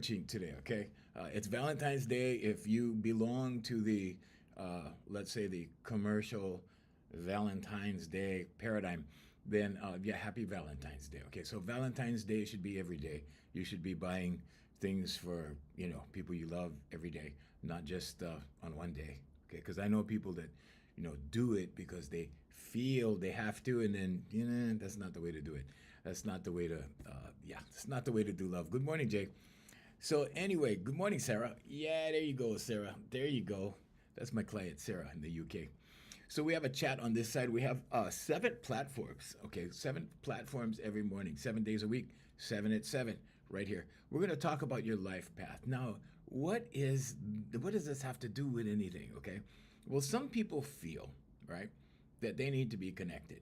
Today, okay? It's Valentine's Day. If you belong to the, let's say, the commercial Valentine's Day paradigm, then yeah, happy Valentine's Day. Okay, so Valentine's Day should be every day. You should be buying things for people you love every day, not just on one day. Okay, because I know people that do it because they feel they have to, and then that's not the way to do it. That's not the way to yeah, that's not the way to do love. Good morning, Jake. So anyway, good morning, Sarah. Yeah, there you go, Sarah. There you go. That's my client, Sarah, in the UK. So we have a chat on this side. We have 7 platforms. Okay, 7 platforms every morning, 7 days a week, 7 at 7, right here. We're going to talk about your life path. Now, what does this have to do with anything? Okay, well, some people feel right that they need to be connected.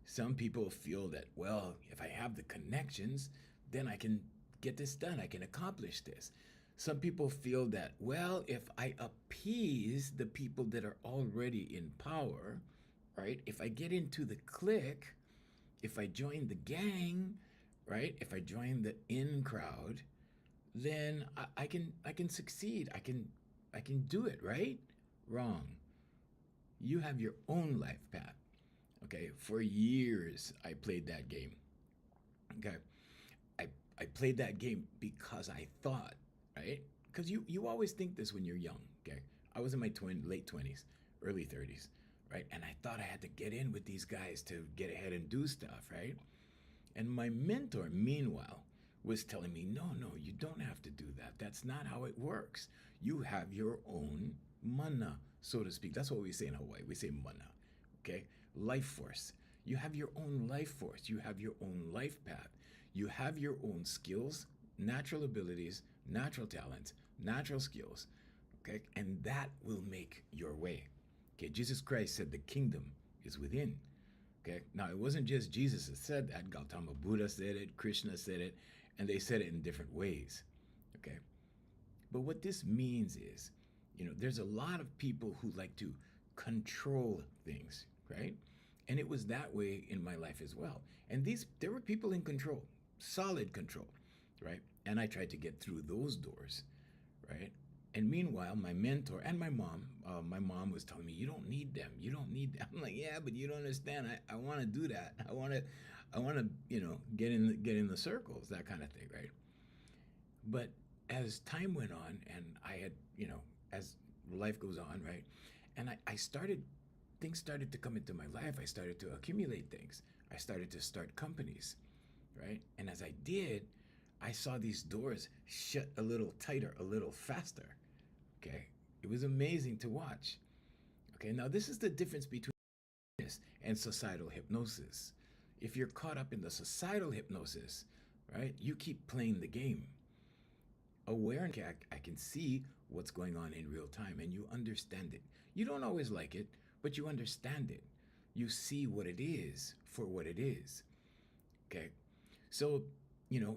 Some people feel that, well, if I have the connections, then I can get this done. I can accomplish this. Some people feel that, well, if I appease the people that are already in power, right? If I get into the clique, if I join the gang, right? If I join the in crowd, then I can succeed. I can do it, right? Wrong. You have your own life path. Okay, for years I played that game. Okay, I I played that game because I thought, right? Because you always think this when you're young. Okay, I was in my late 20s, early 30s, right? And I thought I had to get in with these guys to get ahead and do stuff, right? And my mentor, meanwhile, was telling me, no, no, you don't have to do that. That's not how it works. You have your own mana, so to speak. That's what we say in Hawaii. We say mana, okay? Life force. You have your own life force. You have your own life path. You have your own skills, natural abilities, natural talents, natural skills, okay? And that will make your way. Okay, Jesus Christ said the kingdom is within. Okay, now it wasn't just Jesus that said that. Gautama Buddha said it, Krishna said it, and they said it in different ways. Okay, but what this means is, there's a lot of people who like to control things, right? And it was that way in my life as well. And there were people in control, solid control, right? And I tried to get through those doors, right? And meanwhile, my mentor and my mom was telling me, "You don't need them. You don't need them." I'm like, "Yeah, but you don't understand. I want to do that. I want to, get in the circles, that kind of thing, right?" But as time went on, and I had, as life goes on, right, and I started, things started to come into my life. I started to accumulate things. I started to start companies, right? And as I did, I saw these doors shut a little tighter, a little faster. Okay. It was amazing to watch. Okay. Now, this is the difference between this and societal hypnosis. If you're caught up in the societal hypnosis, right, you keep playing the game. Awareness, I can see what's going on in real time and you understand it. You don't always like it, but you understand it. You see what it is for what it is. Okay. So,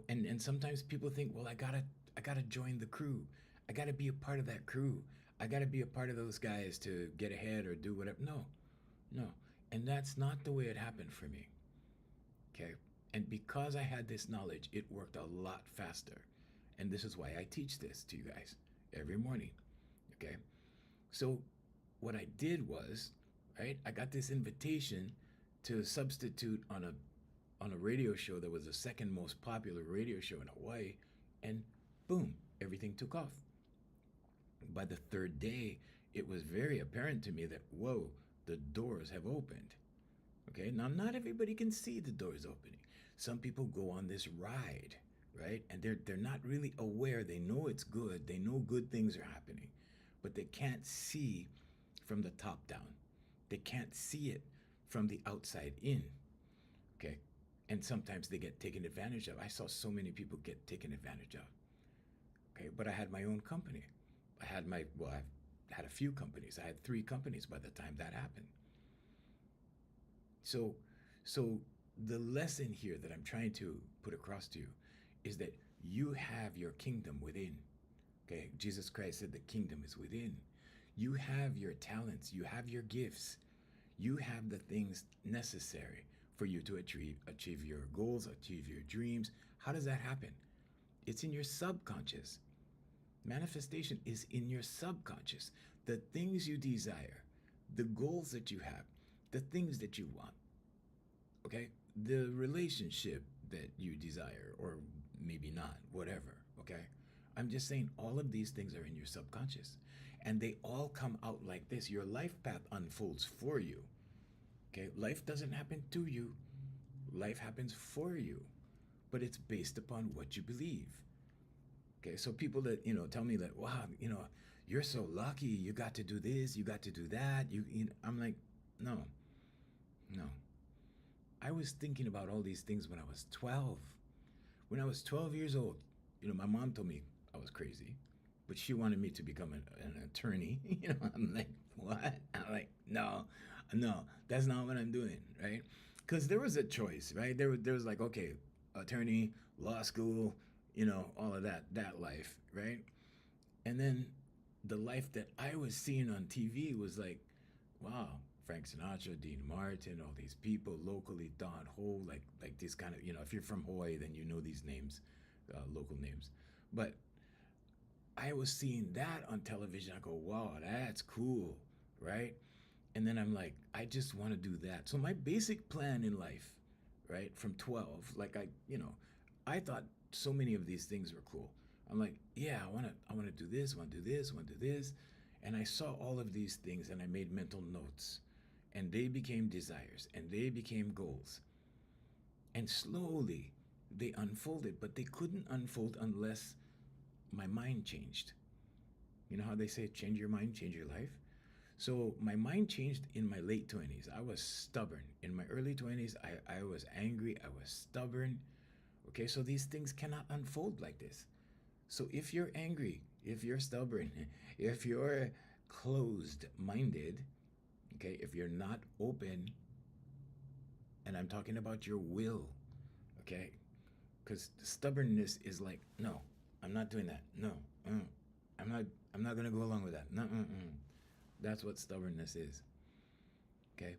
and sometimes people think, well, I gotta join the crew. I gotta be a part of that crew. I gotta be a part of those guys to get ahead or do whatever. No, no. And that's not the way it happened for me. Okay. And because I had this knowledge, it worked a lot faster. And this is why I teach this to you guys every morning. Okay. So what I did was, right, I got this invitation to substitute on a radio show that was the second most popular radio show in Hawaii, and boom, everything took off. By the third day, it was very apparent to me that, whoa, the doors have opened. Okay, now not everybody can see the doors opening. Some people go on this ride, right? And they're not really aware. They know it's good. They know good things are happening, but they can't see from the top down. They can't see it from the outside in. Okay, and sometimes they get taken advantage of. I saw so many people get taken advantage of. Okay, but I had my own company. I've had a few companies. I had 3 companies by the time that happened. So, so the lesson here that I'm trying to put across to you is that you have your kingdom within. Okay, Jesus Christ said the kingdom is within. You have your talents, you have your gifts, you have the things necessary for you to achieve your goals, achieve your dreams. How does that happen? It's in your subconscious. Manifestation is in your subconscious. The things you desire, the goals that you have, the things that you want, okay? The relationship that you desire, or maybe not, whatever, okay? I'm just saying all of these things are in your subconscious. And they all come out like this. Your life path unfolds for you, okay? Life doesn't happen to you, life happens for you, but it's based upon what you believe. Okay, so people that tell me that, wow, you're so lucky. You got to do this. You got to do that. I'm like, no, no. I was thinking about all these things when I was 12. When I was 12 years old, my mom told me I was crazy, but she wanted me to become an attorney. I'm like, what? I'm like, no, no, that's not what I'm doing, right? Because there was a choice, right? There was like, okay, attorney, law school, all of that life, right? And then the life that I was seeing on TV was like, wow, Frank Sinatra, Dean Martin, all these people locally, Don Ho, like these kind of, if you're from Hawaii, then you know these names, local names. But I was seeing that on television. I go, wow, that's cool, right? And then I'm like, I just want to do that. So my basic plan in life, right, from 12, like I thought so many of these things were cool. I'm like, yeah, I want to do this, I want to do this, I want to do this. And I saw all of these things and I made mental notes. And they became desires and they became goals. And slowly they unfolded, but they couldn't unfold unless my mind changed. You know how they say change your mind, change your life? So my mind changed in my late 20s. I was stubborn. In my early 20s, I was angry, I was stubborn. Okay, so these things cannot unfold like this. So if you're angry, if you're stubborn, if you're closed minded, okay, if you're not open, and I'm talking about your will, okay, because stubbornness is like, no, I'm not doing that. No, I'm not. I'm not gonna go along with that. No, that's what stubbornness is. Okay.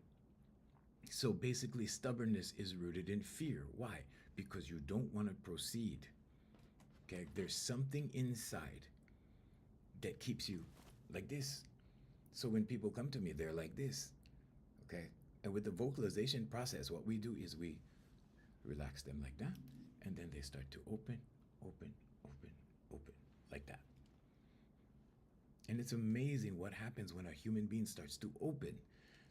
So basically, stubbornness is rooted in fear. Why? Because you don't want to proceed. Okay. There's something inside that keeps you like this. So when people come to me, they're like this. Okay. And with the vocalization process, what we do is we relax them like that. And then they start to open, open, open, open, like that. And it's amazing what happens when a human being starts to open.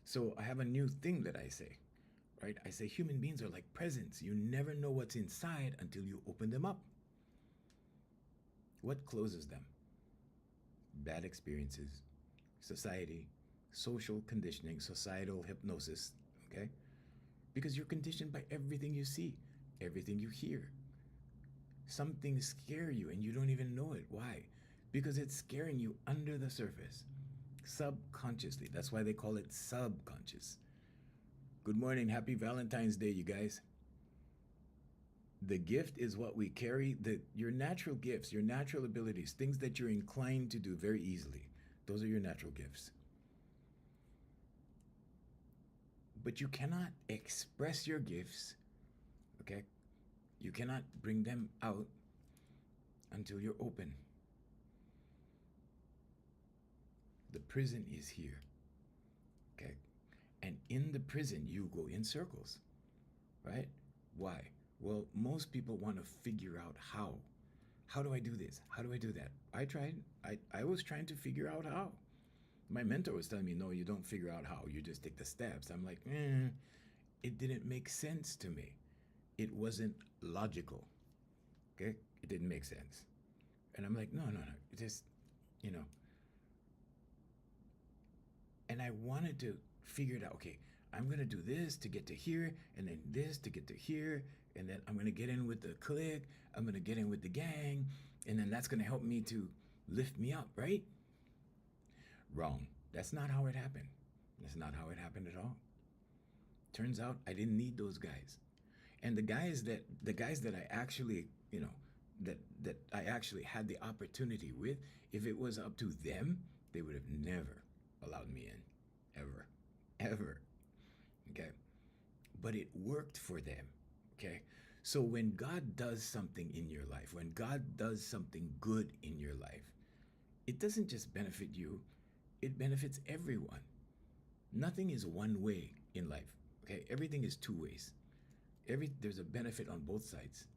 So I have a new thing that I say, right? I say human beings are like presents. You never know what's inside until you open them up. What closes them? Bad experiences, society, social conditioning, societal hypnosis, okay? Because you're conditioned by everything you see, everything you hear. Some things scare you and you don't even know it. Why? Because it's scaring you under the surface, subconsciously. That's why they call it subconscious. Good morning. Happy Valentine's Day, you guys. The gift is what we carry, your natural gifts, your natural abilities, things that you're inclined to do very easily. Those are your natural gifts. But you cannot express your gifts, okay? You cannot bring them out until you're open. The prison is here, okay? And in the prison, you go in circles, right? Why? Well, most people want to figure out how. How do I do this? How do I do that? I tried. I was trying to figure out how. My mentor was telling me, no, you don't figure out how. You just take the steps. I'm like, it didn't make sense to me. It wasn't logical. Okay? It didn't make sense. And I'm like, no. It just, you know. And I wanted to figure it out. Okay, I'm going to do this to get to here, and then this to get to here, and then I'm going to get in with the clique. I'm going to get in with the gang, and then that's going to help me to lift me up, right? Wrong. That's not how it happened. That's not how it happened at all. Turns out I didn't need those guys. And the guys that I actually, that I actually had the opportunity with, if it was up to them, they would have never allowed me in. Ever. Okay? But it worked for them. Okay? So when God does something in your life, when God does something good in your life, it doesn't just benefit you, it benefits everyone. Nothing is one way in life. Okay? Everything is two ways. There's a benefit on both sides.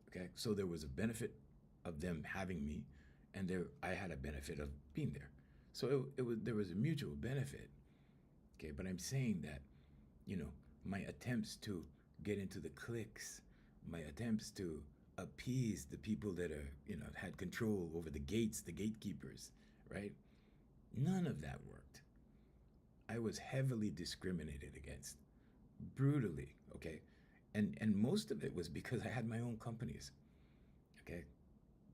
Okay? So there was a benefit of them having me, and I had a benefit of being there. So there was a mutual benefit. Okay, but I'm saying that, you know, my attempts to get into the cliques, my attempts to appease the people that had control over the gates, the gatekeepers, right? None of that worked. I was heavily discriminated against, brutally, okay? And most of it was because I had my own companies, okay?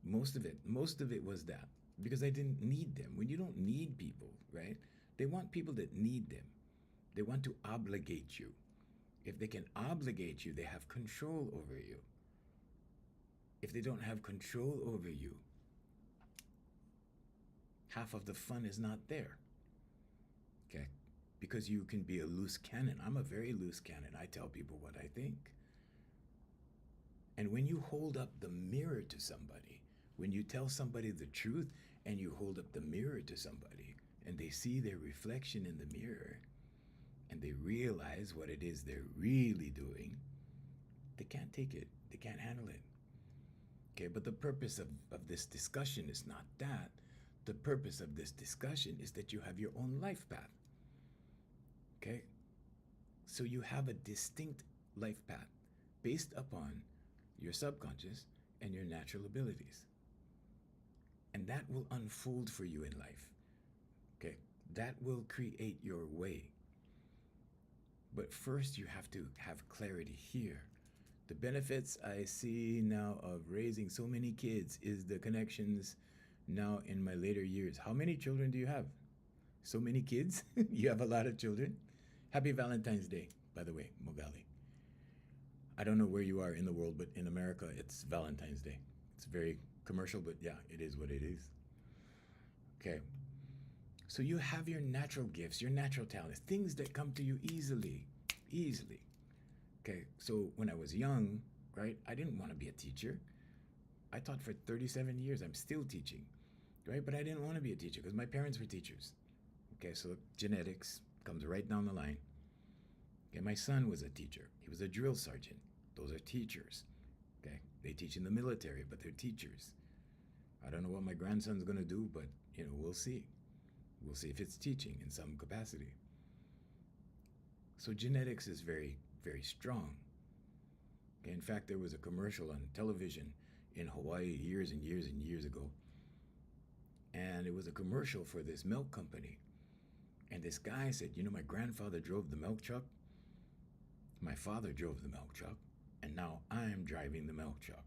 Most of it was that because I didn't need them. When you don't need people, right? They want people that need them. They want to obligate you. If they can obligate you, they have control over you. If they don't have control over you, half of the fun is not there. Okay? Because you can be a loose cannon. I'm a very loose cannon. I tell people what I think. And when you hold up the mirror to somebody, when you tell somebody the truth and you hold up the mirror to somebody and they see their reflection in the mirror and they realize what it is they're really doing, they can't take it. They can't handle it. Okay, but the purpose of this discussion is not that. The purpose of this discussion is that you have your own life path. Okay? So you have a distinct life path based upon your subconscious and your natural abilities. And that will unfold for you in life. Okay? That will create your way. But first, you have to have clarity here. The benefits I see now of raising so many kids is the connections now in my later years. How many children do you have? So many kids? You have a lot of children? Happy Valentine's Day, by the way, Mogali. I don't know where you are in the world, but in America, it's Valentine's Day. It's very commercial, but yeah, it is what it is. Okay. So you have your natural gifts, your natural talents, things that come to you easily. Okay, so when I was young, right, I didn't want to be a teacher. I taught for 37 years. I'm still teaching, right? But I didn't want to be a teacher because my parents were teachers. Okay, so genetics comes right down the line. Okay, my son was a teacher. He was a drill sergeant. Those are teachers. Okay, they teach in the military, but they're teachers. I don't know what my grandson's going to do, but, we'll see. We'll see if it's teaching in some capacity. So genetics is very, very strong. Okay, in fact, there was a commercial on television in Hawaii years and years and years ago. And it was a commercial for this milk company. And this guy said, my grandfather drove the milk truck. My father drove the milk truck. And now I'm driving the milk truck.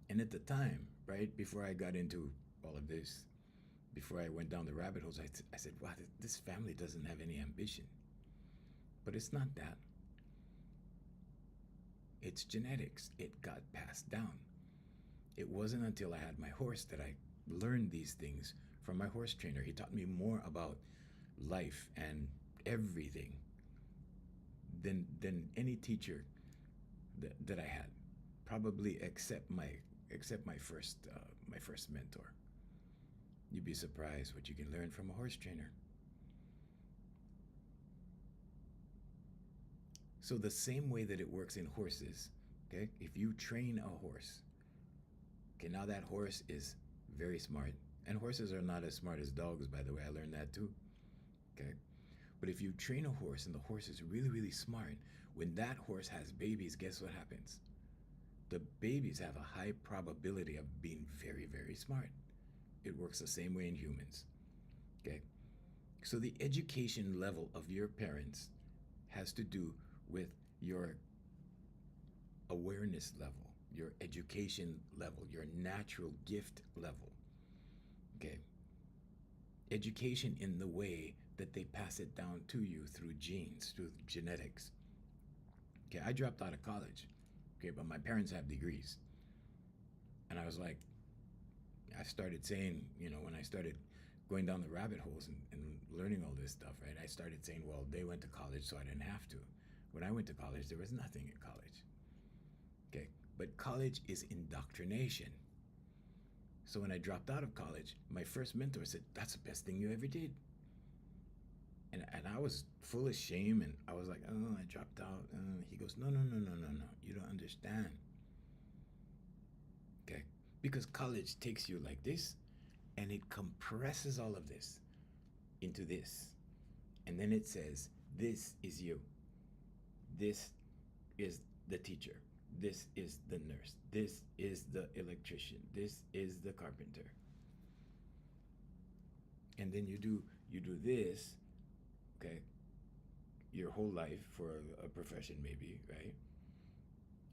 And at the time, right, before I got into all of this, before I went down the rabbit holes, I said, wow, this family doesn't have any ambition. But it's not that. It's genetics. It got passed down. It wasn't until I had my horse that I learned these things from my horse trainer. He taught me more about life and everything than any teacher that I had, probably except my first mentor. You'd be surprised what you can learn from a horse trainer. So the same way that it works in horses, okay? If you train a horse, okay, now that horse is very smart. And horses are not as smart as dogs, by the way. I learned that too, okay? But if you train a horse and the horse is really, really smart, when that horse has babies, guess what happens? The babies have a high probability of being very, very smart. It works the same way in humans, okay? So the education level of your parents has to do with your awareness level, your education level, your natural gift level. Okay? Education in the way that they pass it down to you through genes, through genetics. Okay, I dropped out of college. Okay, but my parents have degrees. And I was like, I started saying, when I started going down the rabbit holes and learning all this stuff, right? I started saying, well, they went to college, so I didn't have to. When I went to college, there was nothing at college. But college is indoctrination. So when I dropped out of college, my first mentor said, "That's the best thing you ever did." And I was full of shame, and I was like, "Oh, I dropped out." He goes, "No, no, no, no, no, no. You don't understand." Okay? Because college takes you like this, and it compresses all of this into this. And then it says, "This is you. This is the teacher. This is the nurse. This is the electrician. This is the carpenter." And then you do this, okay, your whole life for a profession maybe, right?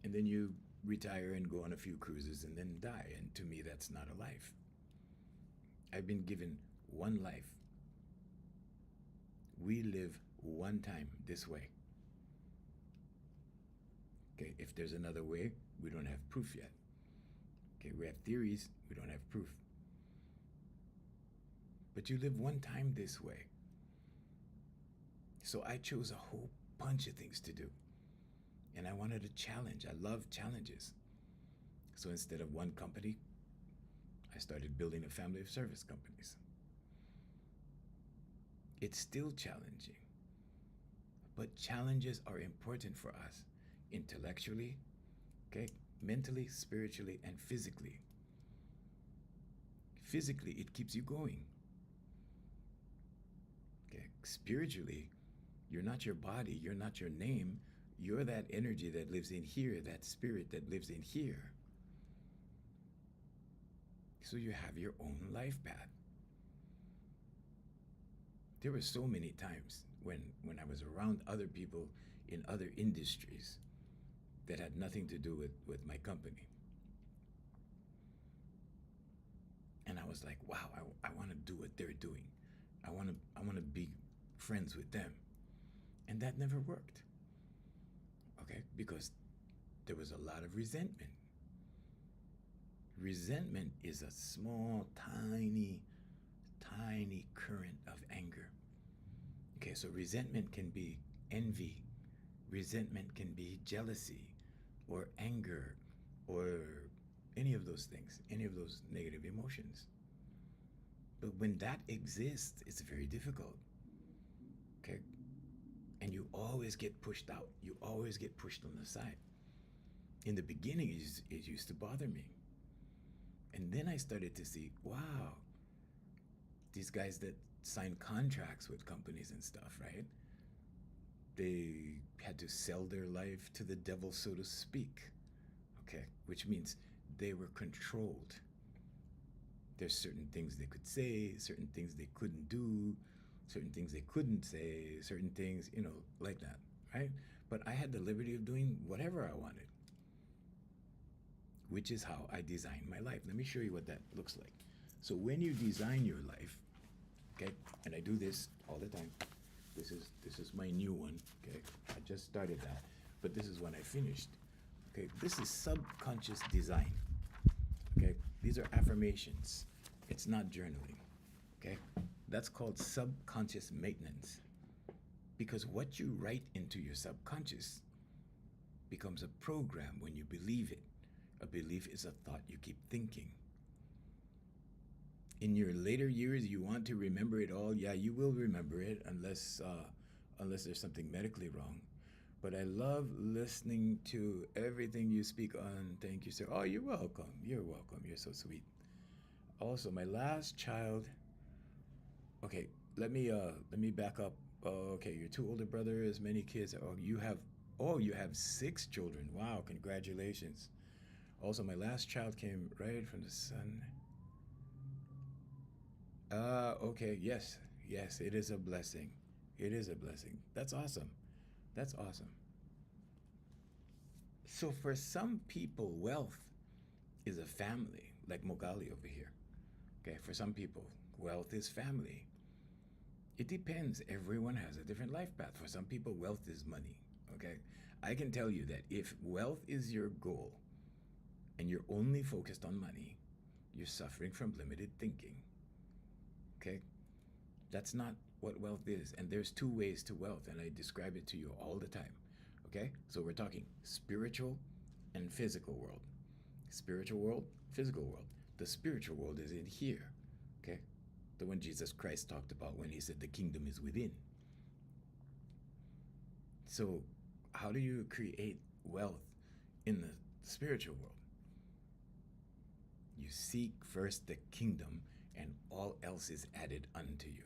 And then you retire and go on a few cruises and then die. And to me, that's not a life. I've been given one life. We live one time this way. Okay, if there's another way, we don't have proof yet. Okay, we have theories, we don't have proof. But you live one time this way. So I chose a whole bunch of things to do. And I wanted a challenge. I love challenges. So instead of one company, I started building a family of service companies. It's still challenging. But challenges are important for us intellectually, okay, mentally, spiritually, and physically. Physically, it keeps you going. Okay, spiritually, you're not your body, you're not your name, you're that energy that lives in here, that spirit that lives in here. So you have your own life path. There were so many times when I was around other people in other industries that had nothing to do with my company. And I was like, wow, I want to do what they're doing. I want to be friends with them. And that never worked. Okay? Because there was a lot of resentment. Resentment is a small, tiny, tiny current of anger. Okay, so resentment can be envy. Resentment can be jealousy or anger or any of those things, any of those negative emotions. But when that exists, it's very difficult. Okay? And you always get pushed out. You always get pushed on the side. In the beginning, it used to bother me. And then I started to see, wow, these guys that sign contracts with companies and stuff, right? They had to sell their life to the devil, so to speak. Okay, which means they were controlled. There's certain things they could say, certain things they couldn't do, certain things they couldn't say, certain things, like that, right? But I had the liberty of doing whatever I wanted, which is how I designed my life. Let me show you what that looks like. So when you design your life, okay, and I do this all the time. This is my new one, okay? I just started that, but this is when I finished. Okay, this is subconscious design. Okay, these are affirmations. It's not journaling. Okay, that's called subconscious maintenance. Because what you write into your subconscious becomes a program when you believe it. A belief is a thought you keep thinking. In your later years, you want to remember it all. Yeah, you will remember it unless there's something medically wrong. But I love listening to everything you speak on. Thank you, sir. Oh, you're welcome. You're welcome. You're so sweet. Also, my last child. Okay, let me back up. Okay, your two older brothers, many kids. You have 6 children. Wow, congratulations. Also, my last child came right from the sun. Okay, yes, it is a blessing. It is a blessing. That's awesome. That's awesome. So for some people, wealth is a family, like Mogali over here. Okay, for some people, wealth is family. It depends. Everyone has a different life path. For some people, wealth is money. Okay, I can tell you that if wealth is your goal and you're only focused on money, you're suffering from limited thinking. Okay, that's not what wealth is. And there's 2 ways to wealth, and I describe it to you all the time. Okay, so we're talking spiritual and physical world. Spiritual world, physical world. The spiritual world is in here. Okay? The one Jesus Christ talked about when he said the kingdom is within. So, how do you create wealth in the spiritual world? You seek first the kingdom, and all else is added unto you.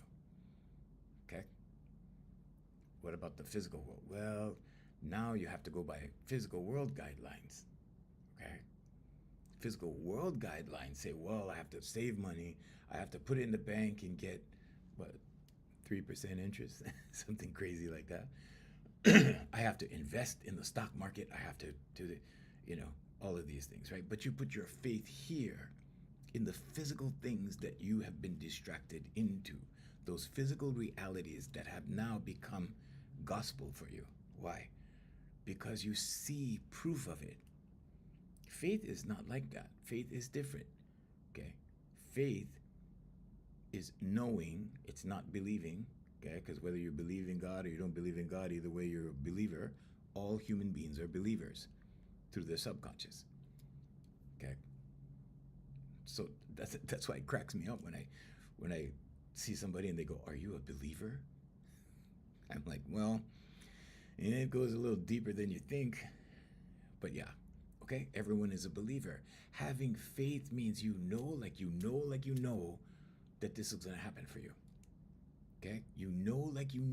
Okay? What about the physical world? Well, now you have to go by physical world guidelines. Okay? Physical world guidelines say, well, I have to save money, I have to put it in the bank and get, what, 3% interest? Something crazy like that. I have to invest in the stock market. I have to do the, all of these things, right? But you put your faith here in the physical things that you have been distracted into, those physical realities that have now become gospel for you. Why? Because you see proof of it. Faith is not like that. Faith is different. Okay? Faith is knowing, it's not believing. Okay? Because whether you believe in God or you don't believe in God, either way you're a believer. All human beings are believers through their subconscious. Okay? So that's why it cracks me up when I see somebody and they go, "Are you a believer?" I'm like, well, and it goes a little deeper than you think. But yeah, okay, everyone is a believer. Having faith means you know that this is going to happen for you. Okay? You know that you're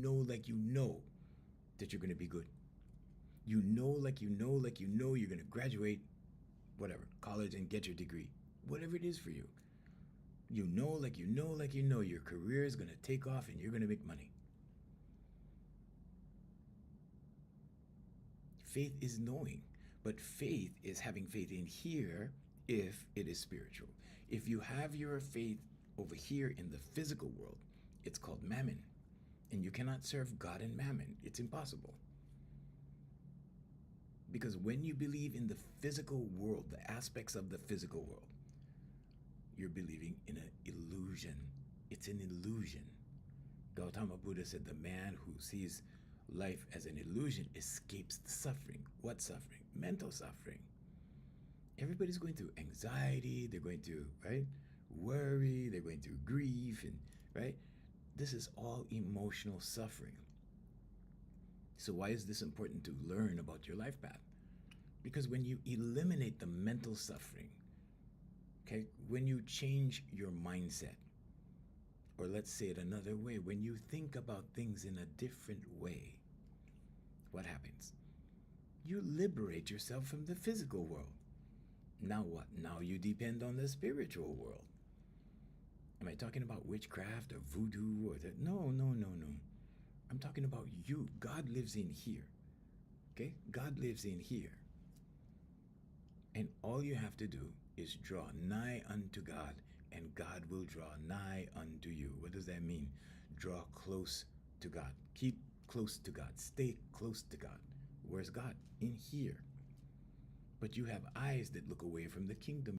going to be good. You know you're going to graduate, whatever, college and get your degree. Whatever it is for you. You know your career is going to take off and you're going to make money. Faith is knowing, but faith is having faith in here if it is spiritual. If you have your faith over here in the physical world, it's called mammon. And you cannot serve God and mammon. It's impossible. Because when you believe in the physical world, the aspects of the physical world, you're believing in an illusion. It's an illusion. Gautama Buddha said the man who sees life as an illusion escapes the suffering. What suffering? Mental suffering. Everybody's going through anxiety, they're going through, right? Worry, they're going through grief, and right? This is all emotional suffering. So why is this important to learn about your life path? Because when you eliminate the mental suffering, okay, when you change your mindset, or let's say it another way, when you think about things in a different way, what happens? You liberate yourself from the physical world. Now what? Now you depend on the spiritual world. Am I talking about witchcraft or voodoo or that? No. I'm talking about you. God lives in here. Okay? God lives in here. And all you have to do is draw nigh unto God, and God will draw nigh unto you. What does that mean? Draw close to God. Keep close to God. Stay close to God. Where's God? In here. But you have eyes that look away from the kingdom.